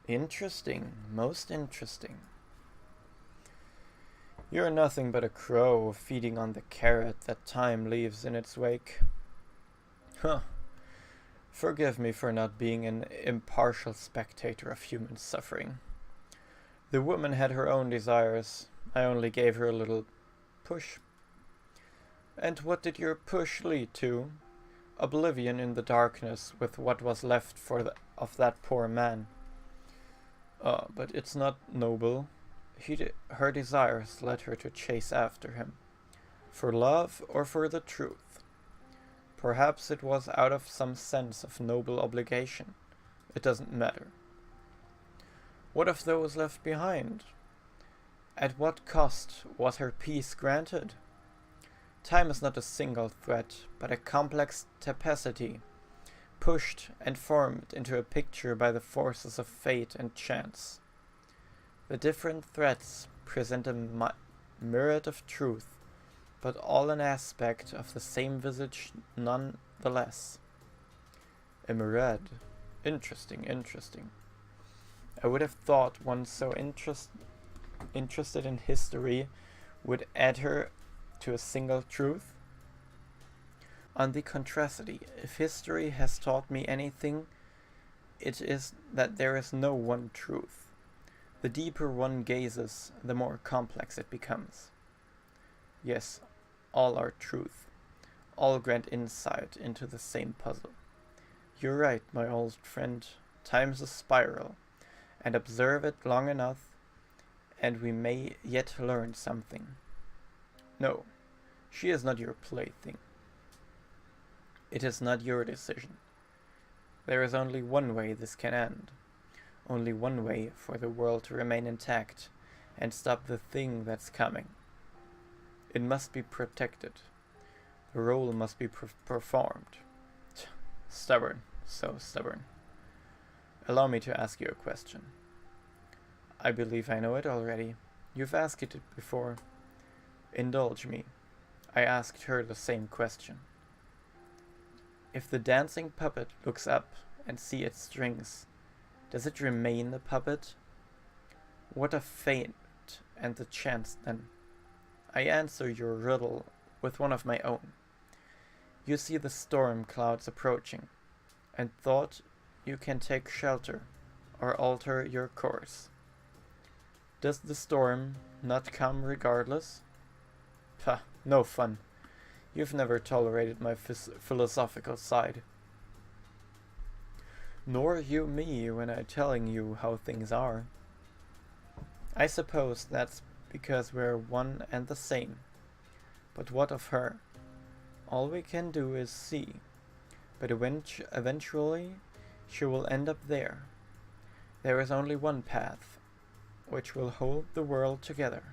Interesting, most interesting. You're nothing but a crow feeding on the carrot that time leaves in its wake. Huh. Forgive me for not being an impartial spectator of human suffering. The woman had her own desires. I only gave her a little push. And what did your push lead to? Oblivion in the darkness with what was left of that poor man. But it's not noble. Her desires led her to chase after him. For love or for the truth? Perhaps it was out of some sense of noble obligation. It doesn't matter. What of those left behind? At what cost was her peace granted? Time is not a single thread, but a complex tapestry, pushed and formed into a picture by the forces of fate and chance. The different threads present a myriad of truth, but all an aspect of the same visage none the less. A myriad. Interesting, interesting. I would have thought one so interested in history would add her to a single truth. On the contrary, if history has taught me anything, it is that there is no one truth. The deeper one gazes, the more complex it becomes. Yes, all are truth. All grant insight into the same puzzle. You're right, my old friend. Time's a spiral, and observe it long enough, and we may yet learn something. No, she is not your plaything. It is not your decision. There is only one way this can end. Only one way for the world to remain intact and stop the thing that's coming. It must be protected. The role must be performed. Stubborn, so stubborn. Allow me to ask you a question. I believe I know it already. You've asked it before. Indulge me. I asked her the same question. If the dancing puppet looks up and sees its strings, does it remain a puppet? What a fate and the chance then. I answer your riddle with one of my own. You see the storm clouds approaching, and thought you can take shelter or alter your course. Does the storm not come regardless? Pah, no fun. You've never tolerated my philosophical side. Nor you me when I'm telling you how things are. I suppose that's because we're one and the same. But what of her? All we can do is see. But eventually she will end up there. There is only one path, which will hold the world together.